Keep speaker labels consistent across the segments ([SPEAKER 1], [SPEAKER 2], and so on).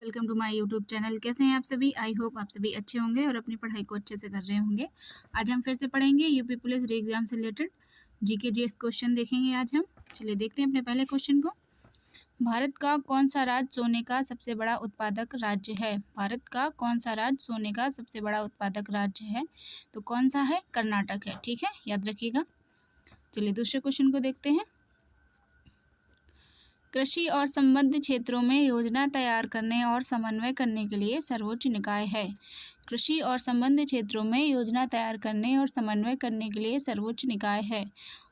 [SPEAKER 1] Welcome to my YouTube channel. कैसे हैं आप सभी? आई होप आप सभी अच्छे होंगे और अपनी पढ़ाई को अच्छे से कर रहे होंगे। आज हम फिर से पढ़ेंगे यूपी पुलिस री एग्जाम से रिलेटेड जीके जीएस क्वेश्चन देखेंगे आज हम। चलिए देखते हैं अपने पहले क्वेश्चन को। भारत का कौन सा राज्य सोने का सबसे बड़ा उत्पादक राज्य है? भारत का कौन सा राज्य सोने का सबसे बड़ा उत्पादक राज्य है? तो कौन सा है? कर्नाटक है। ठीक है, याद रखिएगा। चलिए दूसरे क्वेश्चन को देखते हैं। कृषि और संबद्ध क्षेत्रों में योजना तैयार करने और समन्वय करने के लिए सर्वोच्च निकाय है। कृषि और संबद्ध क्षेत्रों में योजना तैयार करने और समन्वय करने के लिए सर्वोच्च निकाय है।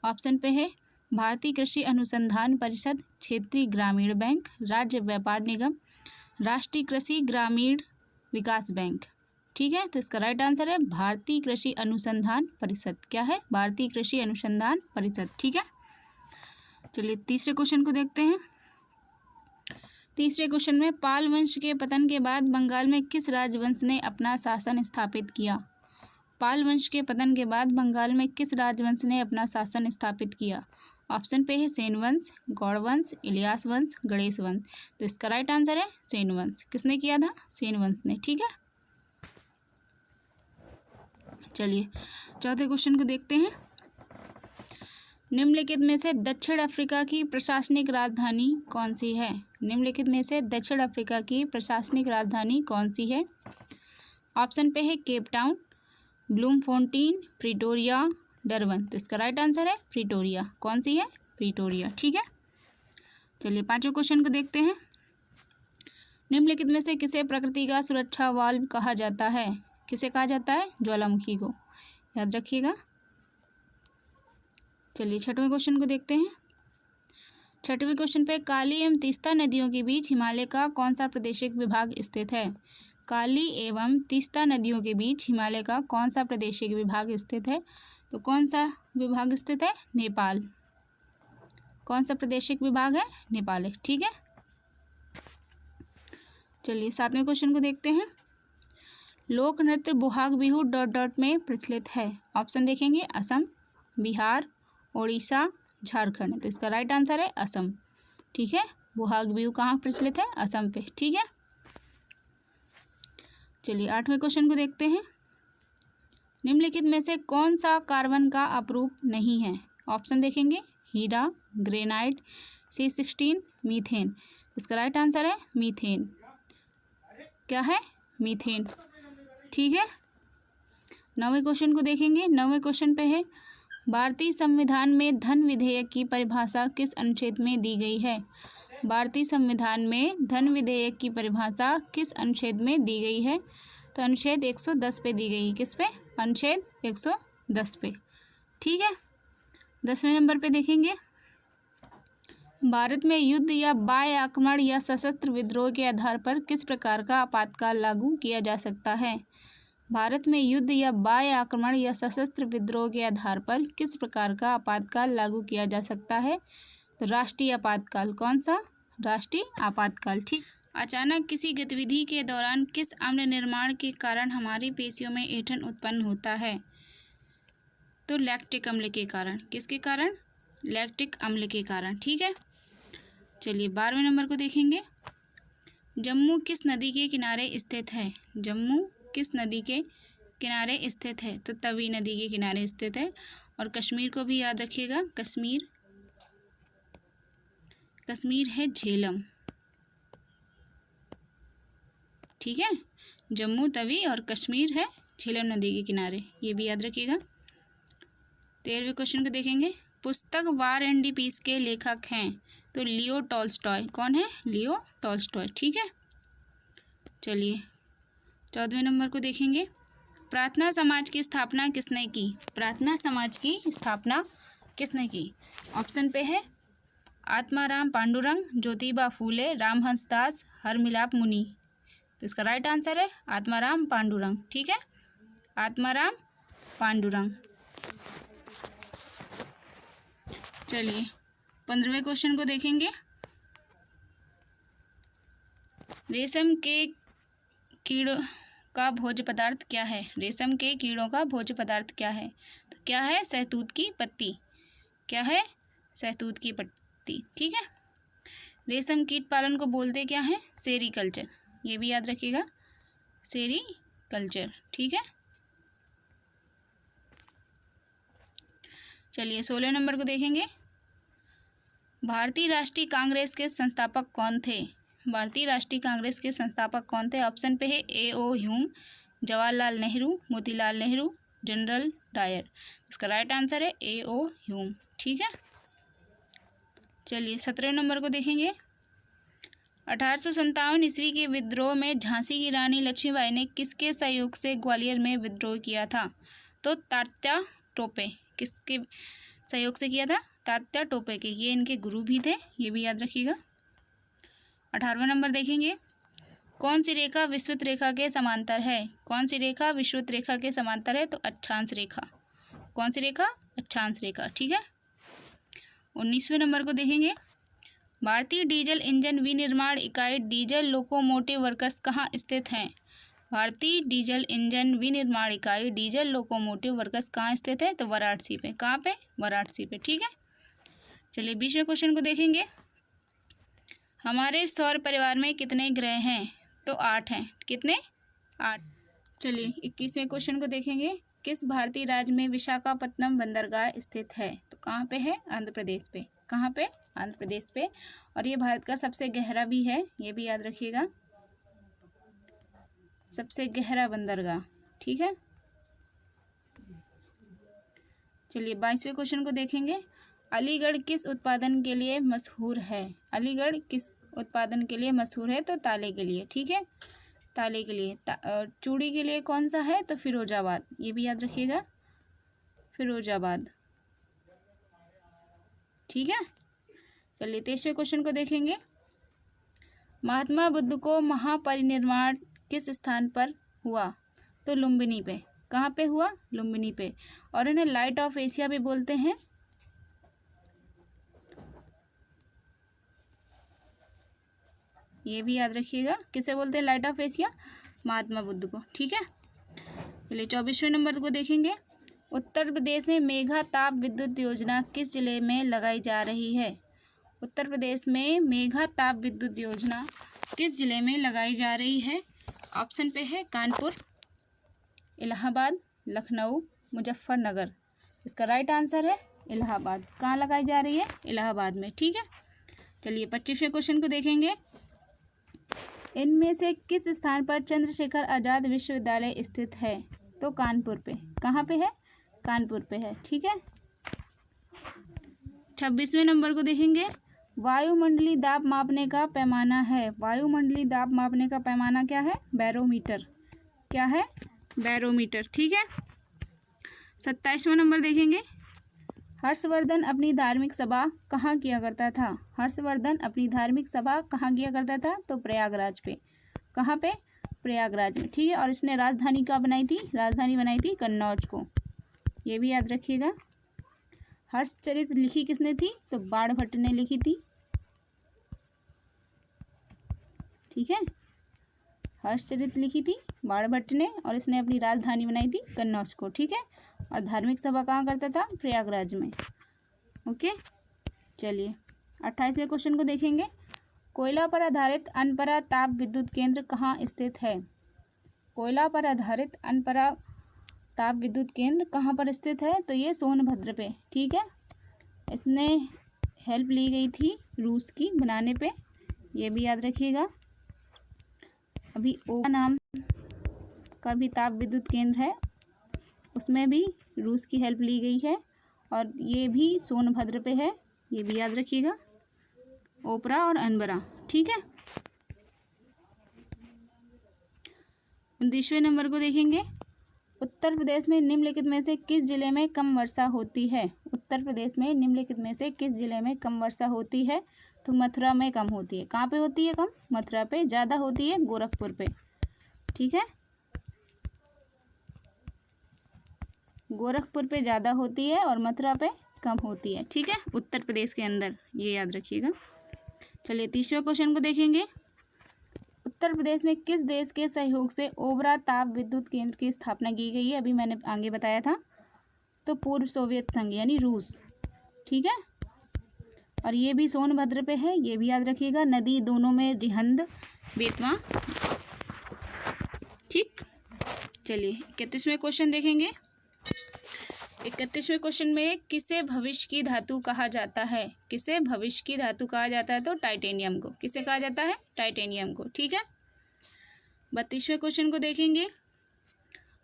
[SPEAKER 1] ऑप्शन पे है भारतीय कृषि अनुसंधान परिषद, क्षेत्रीय ग्रामीण बैंक, राज्य व्यापार निगम, राष्ट्रीय कृषि ग्रामीण विकास बैंक। ठीक है, तो इसका राइट आंसर है भारतीय कृषि अनुसंधान परिषद। क्या है? भारतीय कृषि अनुसंधान परिषद। ठीक है, चलिए तीसरे क्वेश्चन को देखते हैं। तीसरे क्वेश्चन में पाल वंश के पतन के बाद बंगाल में किस राजवंश ने अपना शासन स्थापित किया? पाल वंश के पतन के बाद बंगाल में किस राजवंश ने अपना शासन स्थापित किया? ऑप्शन पे है सेन वंश, गौड़ वंश, इलियास वंश, गणेश वंश। तो इसका राइट आंसर है सेन वंश। किसने किया था? सेन वंश ने। ठीक है, चलिए चौथे क्वेश्चन को देखते हैं। निम्नलिखित में से दक्षिण अफ्रीका की प्रशासनिक राजधानी कौन सी है? निम्नलिखित में से दक्षिण अफ्रीका की प्रशासनिक राजधानी कौन सी है? ऑप्शन पे है केप टाउन, ब्लूमफोंटेन, प्रिटोरिया, डरबन। तो इसका राइट आंसर है प्रिटोरिया। कौन सी है? प्रिटोरिया। ठीक है, चलिए पांचवें क्वेश्चन को देखते हैं। निम्नलिखित में से किसे प्रकृति का सुरक्षा वाल्व कहा जाता है? किसे कहा जाता है? ज्वालामुखी को। याद रखिएगा। चलिए छठवें क्वेश्चन को देखते हैं। छठवें क्वेश्चन पे काली एवं तीस्ता नदियों के बीच हिमालय का कौन सा प्रादेशिक विभाग स्थित है? काली एवं तीस्ता नदियों के बीच हिमालय का कौन सा प्रादेशिक विभाग स्थित है? तो कौन सा विभाग स्थित है? नेपाल। कौन सा प्रादेशिक विभाग है? नेपाल है। ठीक है, चलिए सातवें क्वेश्चन को देखते हैं। लोक नृत्य बोहाग बिहू में प्रचलित है। ऑप्शन देखेंगे असम, बिहार, उड़ीसा, झारखंड। तो इसका राइट आंसर है असम। ठीक है, बोहाग बिहू कहाँ प्रचलित है? असम पे। ठीक है, चलिए आठवें क्वेश्चन को देखते हैं। निम्नलिखित में से कौन सा कार्बन का अपरूप नहीं है? ऑप्शन देखेंगे हीरा, ग्रेनाइट, C16, मीथेन। इसका राइट आंसर है मीथेन। क्या है? मीथेन। ठीक है, नौवें क्वेश्चन को देखेंगे। नौवें क्वेश्चन पे है भारतीय संविधान में धन विधेयक की परिभाषा किस अनुच्छेद में दी गई है? भारतीय संविधान में धन विधेयक की परिभाषा किस अनुच्छेद में दी गई है? तो अनुच्छेद 110 पे दी गई। किस पे? अनुच्छेद 110 पे। ठीक है, 10वें नंबर पे देखेंगे। भारत में युद्ध या बाह्य आक्रमण या सशस्त्र विद्रोह के आधार पर किस प्रकार का आपातकाल लागू किया जा सकता है? भारत में युद्ध या बाह्य आक्रमण या सशस्त्र विद्रोह के आधार पर किस प्रकार का आपातकाल लागू किया जा सकता है? तो राष्ट्रीय आपातकाल। कौन सा? राष्ट्रीय आपातकाल। ठीक, अचानक किसी गतिविधि के दौरान किस अम्ल निर्माण के कारण हमारी पेशियों में ऐंठन उत्पन्न होता है? तो लैक्टिक अम्ल के कारण। किसके कारण? लैक्टिक अम्ल के कारण। ठीक है, चलिए 12वें नंबर को देखेंगे। जम्मू किस नदी के किनारे स्थित है? जम्मू किस नदी के किनारे स्थित है? तो तवी नदी के किनारे स्थित है। और कश्मीर को भी याद रखिएगा। कश्मीर है झेलम। ठीक है, जम्मू तवी और कश्मीर है झेलम नदी के किनारे। ये भी याद रखिएगा। 13वें क्वेश्चन को देखेंगे। पुस्तक वार एंड पीस के लेखक हैं? तो लियो टॉल्स्टॉय। कौन है? Leo Tolstoy. ठीक है, चलिए 14वें नंबर को देखेंगे। प्रार्थना समाज की स्थापना किसने की? प्रार्थना समाज की स्थापना किसने की? ऑप्शन पे है आत्माराम पांडुरंग, ज्योतिबा फूले, रामहंस दास, हरमिलाप मुनि। तो इसका राइट आंसर है आत्माराम पांडुरंग। ठीक है, आत्माराम पांडुरंग। चलिए 15वें क्वेश्चन को देखेंगे। रेशम के कीड़ों का भोज्य पदार्थ क्या है? रेशम के कीड़ों का भोज्य पदार्थ क्या है? तो क्या है? सहतूत की पत्ती। क्या है? सहतूत की पत्ती। ठीक है, रेशम कीट पालन को बोलते क्या है? सेरीकल्चर। ये भी याद रखिएगा, सेरीकल्चर। ठीक है, चलिए 16 नंबर को देखेंगे। भारतीय राष्ट्रीय कांग्रेस के संस्थापक कौन थे? भारतीय राष्ट्रीय कांग्रेस के संस्थापक कौन थे? ऑप्शन पे है A.O. Hume, Jawaharlal Nehru, Motilal Nehru, general Dyer. इसका राइट आंसर है A.O. ह्यूम। ठीक है, चलिए 17 नंबर को देखेंगे। 1857 ईस्वी के विद्रोह में झांसी की रानी लक्ष्मीबाई ने किसके सहयोग से ग्वालियर में विद्रोह किया था? तो तात्या टोपे। किसके सहयोग से किया था? तात्या टोपे के। ये इनके गुरु भी थे, ये भी याद रखिएगा। 18वां नंबर देखेंगे। कौन सी रेखा विषुवत रेखा के समांतर है? कौन सी रेखा विषुवत रेखा के समांतर है? तो अक्षांश रेखा। कौन सी रेखा? अक्षांश रेखा। ठीक है, 19वें नंबर को देखेंगे। भारतीय डीजल इंजन विनिर्माण इकाई डीजल लोकोमोटिव वर्क्स कहाँ स्थित हैं? भारतीय डीजल इंजन विनिर्माण इकाई डीजल लोकोमोटिव वर्क्स कहाँ स्थित है? तो वाराणसी पे। कहाँ पे? वाराणसी पे। ठीक है, चलिए 20वें क्वेश्चन को देखेंगे। हमारे सौर परिवार में कितने ग्रह हैं? तो 8 हैं। कितने? 8। चलिए 21वें क्वेश्चन को देखेंगे। किस भारतीय राज्य में विशाखापट्टनम बंदरगाह स्थित है? तो कहाँ पे है? आंध्र प्रदेश पे। कहाँ पे? आंध्र प्रदेश पे। और ये भारत का सबसे गहरा भी है, ये भी याद रखिएगा, सबसे गहरा बंदरगाह। ठीक है, चलिए 22वें क्वेश्चन को देखेंगे। अलीगढ़ किस उत्पादन के लिए मशहूर है? अलीगढ़ किस उत्पादन के लिए मशहूर है? तो ताले के लिए। ठीक है, ताले के लिए। चूड़ी के लिए कौन सा है? तो फिरोजाबाद। ये भी याद रखिएगा, फिरोजाबाद। ठीक है, चलिए 23वें क्वेश्चन को देखेंगे। महात्मा बुद्ध को महापरिनिर्वाण किस स्थान पर हुआ? तो लुम्बिनी पे। कहाँ पे हुआ? लुम्बिनी पे। और इन्हें लाइट ऑफ एशिया भी बोलते हैं। ये भी याद रखिएगा, किसे बोलते हैं light of Asia? Mahatma Buddha को। ठीक है, चलिए 24वें नंबर को देखेंगे। उत्तर प्रदेश में मेघा ताप विद्युत योजना किस जिले में लगाई जा रही है? उत्तर प्रदेश में मेघा ताप विद्युत योजना किस जिले में लगाई जा रही है? ऑप्शन पे है कानपुर, इलाहाबाद, लखनऊ, मुजफ्फरनगर। इसका राइट आंसर है इलाहाबाद। कहाँ लगाई जा रही है? इलाहाबाद में। ठीक है, चलिए 25वें क्वेश्चन को देखेंगे। इनमें से किस स्थान पर चंद्रशेखर आज़ाद विश्वविद्यालय स्थित है? तो कानपुर पे। कहाँ पे है? कानपुर पे है। ठीक है, 26वें नंबर को देखेंगे। वायुमंडलीय दाब मापने का पैमाना है। वायुमंडलीय दाब मापने का पैमाना क्या है? बैरोमीटर। क्या है? बैरोमीटर। ठीक है, 27वां नंबर देखेंगे। हर्षवर्धन अपनी धार्मिक सभा कहाँ किया करता था? हर्षवर्धन अपनी धार्मिक सभा कहाँ किया करता था? तो प्रयागराज पे। कहाँ पे? प्रयागराज में। ठीक है, और इसने राजधानी कहाँ बनाई थी? राजधानी बनाई थी कन्नौज को। ये भी याद रखिएगा। हर्षचरित लिखी किसने थी? तो बाणभट्ट ने लिखी थी। ठीक है, हर्षचरित लिखी थी बाणभट्ट ने, और इसने अपनी राजधानी बनाई थी कन्नौज को। ठीक है, और धार्मिक सभा कहाँ करता था? प्रयागराज में। ओके, चलिए 28वें क्वेश्चन को देखेंगे। कोयला पर आधारित अनपरा ताप विद्युत केंद्र कहाँ स्थित है? कोयला पर आधारित अनपरा ताप विद्युत केंद्र कहाँ पर स्थित है? तो ये सोनभद्र पे। ठीक है, इसने हेल्प ली गई थी रूस की बनाने पे, ये भी याद रखिएगा। अभी ओवा नाम का भी ताप विद्युत केंद्र है, उसमें भी रूस की हेल्प ली गई है, और ये भी सोनभद्र पे है, ये भी याद रखिएगा। ओपरा और अनबरा। ठीक है, 29वें नंबर को देखेंगे। उत्तर प्रदेश में निम्नलिखित में से किस जिले में कम वर्षा होती है? उत्तर प्रदेश में निम्नलिखित में से किस जिले में कम वर्षा होती है? तो मथुरा में कम होती है। कहाँ पे होती है कम? मथुरा पे। ज़्यादा होती है गोरखपुर पे। ठीक है, गोरखपुर पे ज़्यादा होती है और मथुरा पे कम होती है। ठीक है, उत्तर प्रदेश के अंदर, ये याद रखिएगा। चलिए 30वें क्वेश्चन को देखेंगे। उत्तर प्रदेश में किस देश के सहयोग से ओबरा ताप विद्युत केंद्र की स्थापना की गई है? अभी मैंने आगे बताया था। तो पूर्व सोवियत संघ यानी रूस। ठीक है, और ये भी सोनभद्र पे है, ये भी याद रखिएगा। नदी दोनों में रिहंद, बेतवा ठीक, चलिए 31वें क्वेश्चन देखेंगे। 31वें क्वेश्चन में किसे भविष्य की धातु कहा जाता है? किसे भविष्य की धातु कहा जाता है? तो टाइटेनियम को। किसे कहा जाता है? टाइटेनियम को। ठीक है। 32वें क्वेश्चन को देखेंगे।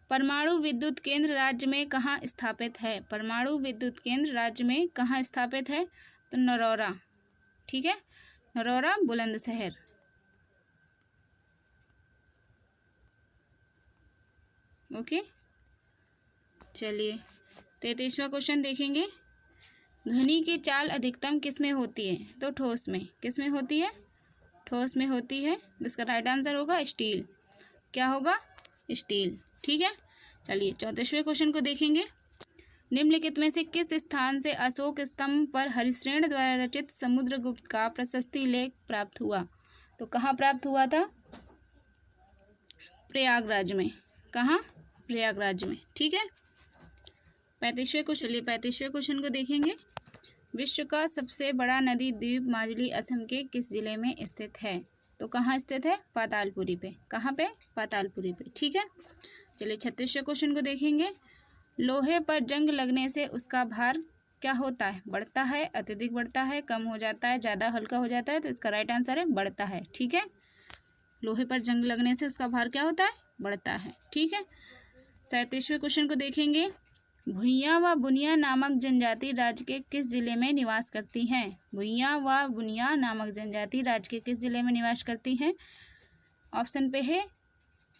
[SPEAKER 1] परमाणु विद्युत केंद्र राज्य में कहाँ स्थापित है? परमाणु विद्युत केंद्र राज्य में कहाँ स्थापित है? तो नरौरा। ठीक है, नरौरा बुलंदशहर। ओके, चलिए 33वां क्वेश्चन देखेंगे। ध्वनि की चाल अधिकतम किस में होती है? तो ठोस में। किस में होती है? ठोस में होती है। इसका राइट आंसर होगा स्टील। क्या होगा? स्टील। ठीक है, चलिए 34वें क्वेश्चन को देखेंगे। निम्नलिखित में से किस स्थान से अशोक स्तंभ पर हरिश्रेण द्वारा रचित समुद्रगुप्त का प्रशस्ति लेख प्राप्त हुआ? तो कहाँ प्राप्त हुआ था? प्रयागराज में। कहाँ? प्रयागराज में। ठीक है। 35वें क्वेश्चन को देखेंगे। विश्व का सबसे बड़ा नदी द्वीप माजुली असम के किस जिले में स्थित है? तो कहाँ स्थित है? पातालपुरी पे। कहाँ पे? पातालपुरी पे। ठीक है, चलिए 36वें क्वेश्चन को देखेंगे। लोहे पर जंग लगने से उसका भार क्या होता है? बढ़ता है, अत्यधिक बढ़ता है, कम हो जाता है, ज़्यादा हल्का हो जाता है? तो इसका राइट आंसर है बढ़ता है। ठीक है, लोहे पर जंग लगने से उसका भार क्या होता है? बढ़ता है। ठीक है, 37वें क्वेश्चन को देखेंगे। भुइयां व बुनिया नामक जनजाति राज्य के किस जिले में निवास करती हैं? भुइयां व बुनिया नामक जनजाति राज्य के किस जिले में निवास करती हैं? ऑप्शन पे है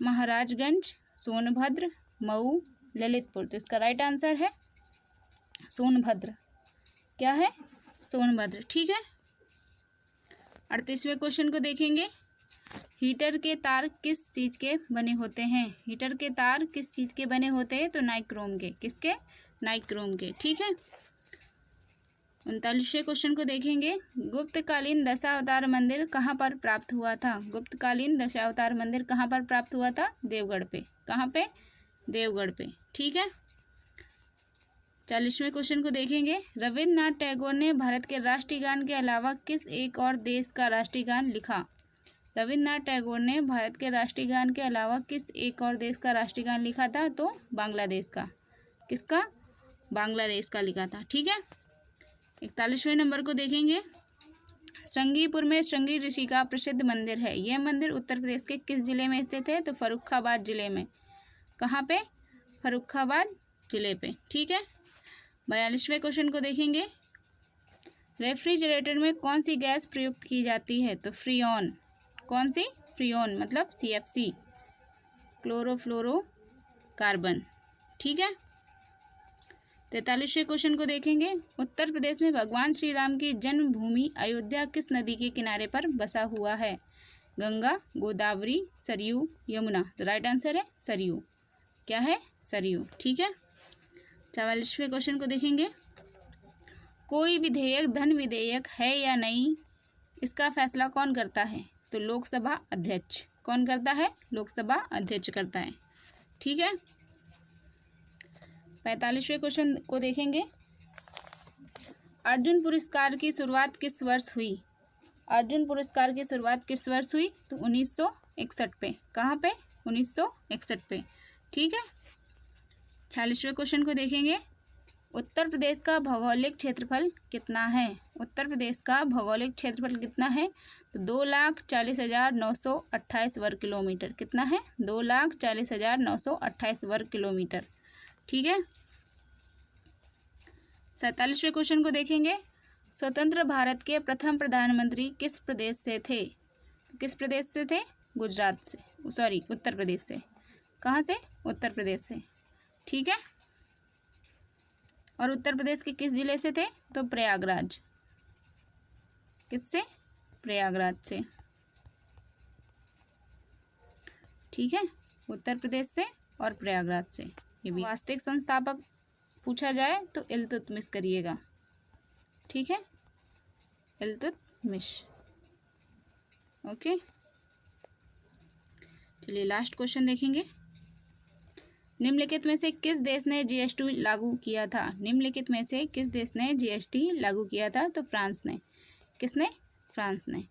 [SPEAKER 1] महाराजगंज, सोनभद्र, मऊ, ललितपुर। तो इसका राइट आंसर है सोनभद्र। क्या है? सोनभद्र। ठीक है, 38वें क्वेश्चन को देखेंगे। हीटर के तार किस चीज़ के बने होते हैं? हीटर के तार किस चीज़ के बने होते हैं? तो नाइक्रोम के। किसके? नाइक्रोम के। ठीक है, 39वें क्वेश्चन को देखेंगे। गुप्तकालीन दशावतार मंदिर कहाँ पर प्राप्त हुआ था? गुप्तकालीन दशावतार मंदिर कहाँ पर प्राप्त हुआ था? देवगढ़ पे। कहाँ पे? देवगढ़ पे। ठीक है, 40वें क्वेश्चन को देखेंगे। रविन्द्रनाथ टैगोर ने भारत के राष्ट्रीय गान के अलावा किस एक और देश का राष्ट्रीय गान लिखा? रविन्द्रनाथ टैगोर ने भारत के राष्ट्रीय गान के अलावा किस एक और देश का राष्ट्रीय गान लिखा था? तो बांग्लादेश का। किसका? बांग्लादेश का लिखा था। ठीक है, 41वें नंबर को देखेंगे। श्रृंगीपुर में श्रृंगी ऋषि का प्रसिद्ध मंदिर है। यह मंदिर उत्तर प्रदेश के किस जिले में स्थित है? तो फर्रुखाबाद जिले में। कहाँ पे? फर्रुखाबाद जिले पे। ठीक है, 42वें क्वेश्चन को देखेंगे। रेफ्रिजरेटर में कौन सी गैस प्रयुक्त की जाती है? तो फ्रीऑन। कौन सी? फ्रीऑन मतलब CFC, क्लोरोफ्लोरोकार्बन। ठीक है, 43वें क्वेश्चन को देखेंगे। उत्तर प्रदेश में भगवान श्री राम की जन्मभूमि अयोध्या किस नदी के किनारे पर बसा हुआ है? गंगा, गोदावरी, सरयू, यमुना। तो राइट आंसर है सरयू। क्या है? सरयू। ठीक है, 44वें क्वेश्चन को देखेंगे। कोई विधेयक धन विधेयक है या नहीं, इसका फैसला कौन करता है? तो लोकसभा अध्यक्ष। कौन करता है? लोकसभा अध्यक्ष करता है। ठीक है, 45वें क्वेश्चन को देखेंगे। अर्जुन पुरस्कार की शुरुआत किस वर्ष हुई? अर्जुन पुरस्कार की शुरुआत किस वर्ष हुई? तो 1961 पे। कहाँ पे? 1961 पे। ठीक है, 46वें क्वेश्चन को देखेंगे। उत्तर प्रदेश का भौगोलिक क्षेत्रफल कितना है? उत्तर प्रदेश का भौगोलिक क्षेत्रफल कितना है? तो 2,40,928 वर्ग किलोमीटर। कितना है? 2,40,928 वर्ग किलोमीटर। ठीक है, 47वें क्वेश्चन को देखेंगे। स्वतंत्र भारत के प्रथम प्रधानमंत्री किस प्रदेश से थे? किस प्रदेश से थे? गुजरात से, सॉरी उत्तर प्रदेश से। कहाँ से? उत्तर प्रदेश से। ठीक है, और उत्तर प्रदेश के किस जिले से थे? तो प्रयागराज। किससे? प्रयागराज से। ठीक है, उत्तर प्रदेश से और प्रयागराज से। ये भी वास्तविक संस्थापक पूछा जाए तो इल्तुतमिश करिएगा। ठीक है, इल्तुतमिश। ओके, चलिए लास्ट क्वेश्चन देखेंगे। निम्नलिखित में से किस देश ने GST लागू किया था? निम्नलिखित में से किस देश ने GST लागू किया था? तो फ्रांस ने। किसने? फ्रांस ने।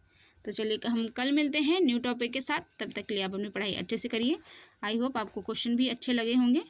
[SPEAKER 1] तो चलिए हम कल मिलते हैं न्यू टॉपिक के साथ। तब तक के लिए आप अपनी पढ़ाई अच्छे से करिए। आई होप आपको क्वेश्चन भी अच्छे लगे होंगे।